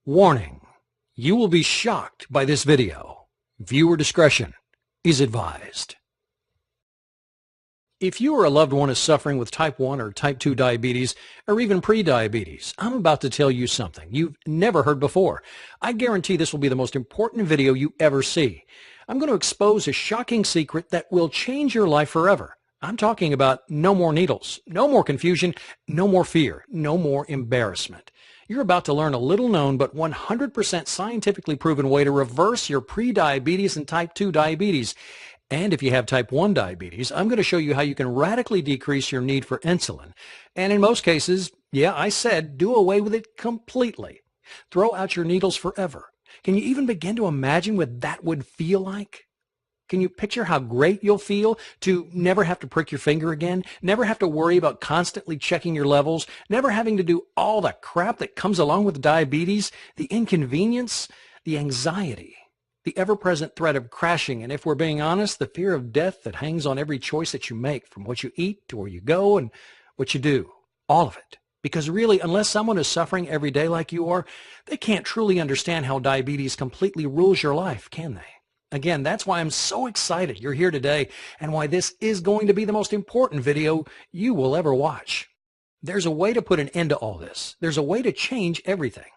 Warning: you will be shocked by this video. Viewer discretion is advised. If you or a loved one is suffering with type 1 or type 2 diabetes, or even pre-diabetes, I'm about to tell you something you've never heard before. I guarantee this will be the most important video you ever see. I'm going to expose a shocking secret that will change your life forever. I'm talking about no more needles, no more confusion, no more fear, no more embarrassment. You're about to learn a little known but 100% scientifically proven way to reverse your pre-diabetes and type 2 diabetes. And if you have type 1 diabetes, I'm going to show you how you can radically decrease your need for insulin. And in most cases, yeah, I said do away with it completely. Throw out your needles forever. Can you even begin to imagine what that would feel like? Can you picture how great you'll feel to never have to prick your finger again, never have to worry about constantly checking your levels, never having to do all the crap that comes along with diabetes, the inconvenience, the anxiety, the ever-present threat of crashing, and if we're being honest, the fear of death that hangs on every choice that you make, from what you eat to where you go and what you do, all of it. Because really, unless someone is suffering every day like you are, they can't truly understand how diabetes completely rules your life, can they? Again, that's why I'm so excited you're here today and why this is going to be the most important video you will ever watch. There's a way to put an end to all this. There's a way to change everything.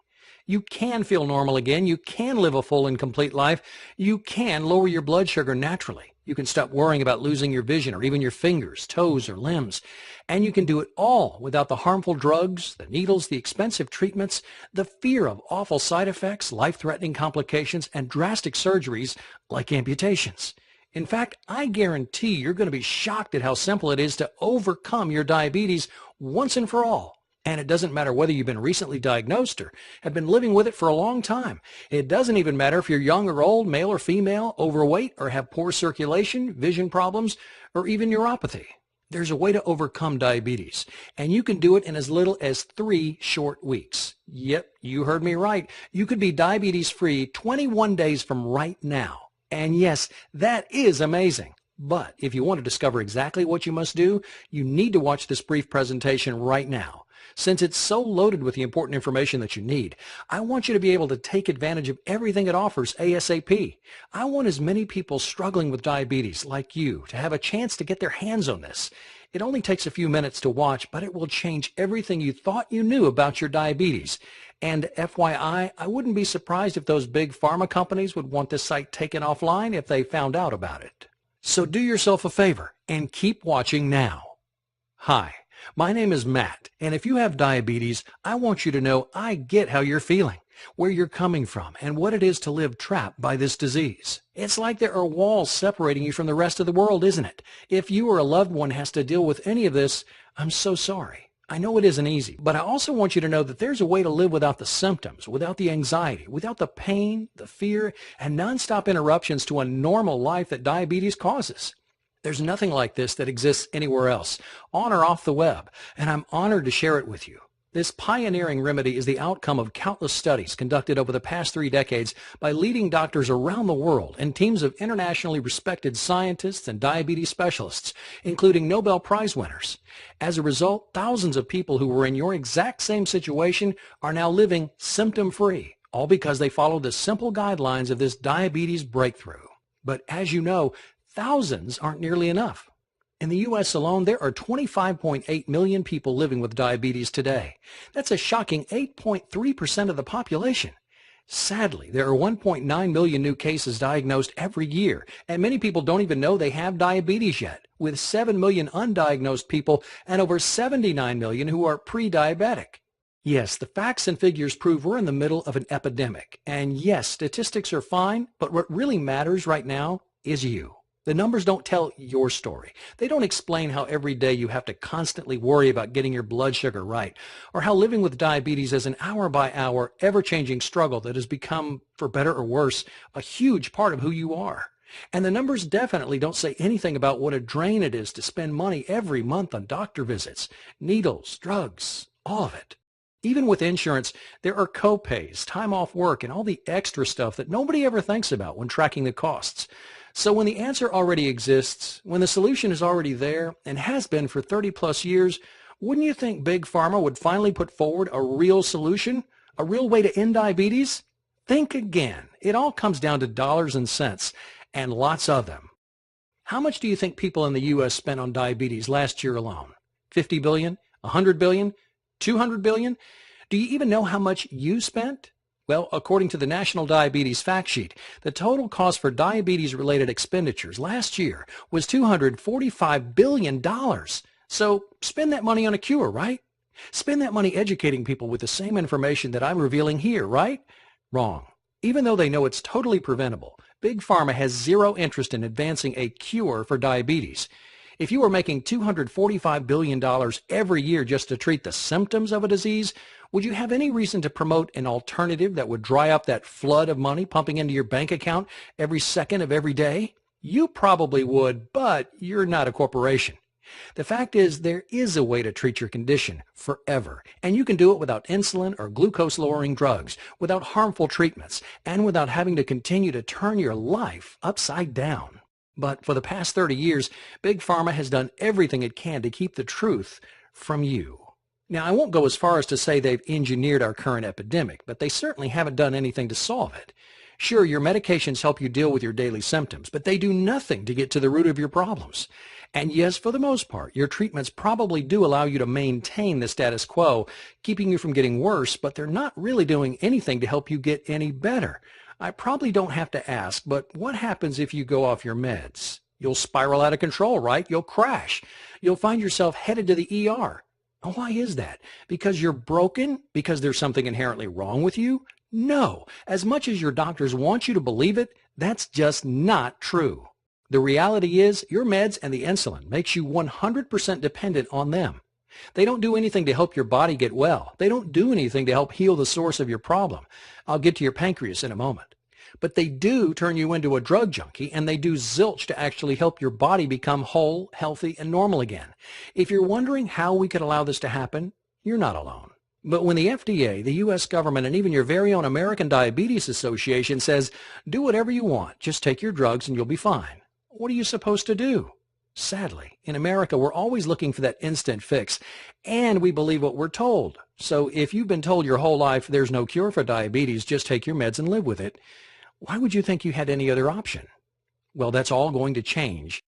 You can feel normal again. You can live a full and complete life. You can lower your blood sugar naturally. You can stop worrying about losing your vision or even your fingers, toes, or limbs. And you can do it all without the harmful drugs, the needles, the expensive treatments, the fear of awful side effects, life-threatening complications, and drastic surgeries like amputations. In fact, I guarantee you're going to be shocked at how simple it is to overcome your diabetes once and for all. And it doesn't matter whether you've been recently diagnosed or have been living with it for a long time. It doesn't even matter if you're young or old, male or female, overweight, or have poor circulation, vision problems, or even neuropathy. There's a way to overcome diabetes, and you can do it in as little as 3 short weeks. Yep, you heard me right. You could be diabetes-free 21 days from right now. And yes, that is amazing. But if you want to discover exactly what you must do, you need to watch this brief presentation right now. Since it's so loaded with the important information that you need, I want you to be able to take advantage of everything it offers ASAP. I want as many people struggling with diabetes like you to have a chance to get their hands on this. It only takes a few minutes to watch, but it will change everything you thought you knew about your diabetes. And FYI, I wouldn't be surprised if those big pharma companies would want this site taken offline if they found out about it. So do yourself a favor and keep watching now. Hi. My name is Matt, and if you have diabetes, I want you to know I get how you're feeling, where you're coming from, and what it is to live trapped by this disease. It's like there are walls separating you from the rest of the world, isn't it? If you or a loved one has to deal with any of this, I'm so sorry. I know it isn't easy, but I also want you to know that there's a way to live without the symptoms, without the anxiety, without the pain, the fear, and nonstop interruptions to a normal life that diabetes causes. There's nothing like this that exists anywhere else, on or off the web, and I'm honored to share it with you. This pioneering remedy is the outcome of countless studies conducted over the past 3 decades by leading doctors around the world and teams of internationally respected scientists and diabetes specialists, including Nobel Prize winners. As a result, thousands of people who were in your exact same situation are now living symptom-free, all because they followed the simple guidelines of this diabetes breakthrough. But as you know, thousands aren't nearly enough. In the U.S. alone, there are 25.8 million people living with diabetes today. That's a shocking 8.3% of the population. Sadly, there are 1.9 million new cases diagnosed every year, and many people don't even know they have diabetes yet, with 7 million undiagnosed people and over 79 million who are pre-diabetic. Yes, the facts and figures prove we're in the middle of an epidemic. And yes, statistics are fine, but what really matters right now is you. The numbers don't tell your story. They don't explain how every day you have to constantly worry about getting your blood sugar right, or how living with diabetes is an hour-by-hour, ever-changing struggle that has become, for better or worse, a huge part of who you are. And the numbers definitely don't say anything about what a drain it is to spend money every month on doctor visits, needles, drugs, all of it. Even with insurance, there are co-pays, time off work, and all the extra stuff that nobody ever thinks about when tracking the costs. So when the answer already exists, when the solution is already there and has been for 30 plus years, wouldn't you think Big Pharma would finally put forward a real solution? A real way to end diabetes? Think again. It all comes down to dollars and cents, and lots of them. How much do you think people in the U.S. spent on diabetes last year alone? 50 billion? 100 billion? 200 billion? Do you even know how much you spent? Well, according to the National Diabetes Fact Sheet, the total cost for diabetes-related expenditures last year was $245 billion. So spend that money on a cure, right? Spend that money educating people with the same information that I'm revealing here, right? Wrong. Even though they know it's totally preventable, Big Pharma has zero interest in advancing a cure for diabetes. If you were making $245 billion every year just to treat the symptoms of a disease, would you have any reason to promote an alternative that would dry up that flood of money pumping into your bank account every second of every day? You probably would, but you're not a corporation. The fact is, there is a way to treat your condition forever, and you can do it without insulin or glucose-lowering drugs, without harmful treatments, and without having to continue to turn your life upside down. But for the past 30 years, Big Pharma has done everything it can to keep the truth from you. Now, I won't go as far as to say they've engineered our current epidemic, but they certainly haven't done anything to solve it. Sure, your medications help you deal with your daily symptoms, but they do nothing to get to the root of your problems. And yes, for the most part, your treatments probably do allow you to maintain the status quo, keeping you from getting worse, but they're not really doing anything to help you get any better. I probably don't have to ask, but what happens if you go off your meds? You'll spiral out of control, right? You'll crash. You'll find yourself headed to the ER. Why is that? Because you're broken? Because there's something inherently wrong with you? No. As much as your doctors want you to believe it, that's just not true. The reality is your meds and the insulin makes you 100% dependent on them. They don't do anything to help your body get well. They don't do anything to help heal the source of your problem. I'll get to your pancreas in a moment. But they do turn you into a drug junkie, and they do zilch to actually help your body become whole, healthy, and normal again. If you're wondering how we could allow this to happen, you're not alone. But when the FDA, the U.S. government, and even your very own American Diabetes Association says, do whatever you want, just take your drugs and you'll be fine, what are you supposed to do? Sadly, in America, we're always looking for that instant fix, and we believe what we're told. So if you've been told your whole life there's no cure for diabetes, just take your meds and live with it, why would you think you had any other option? Well, that's all going to change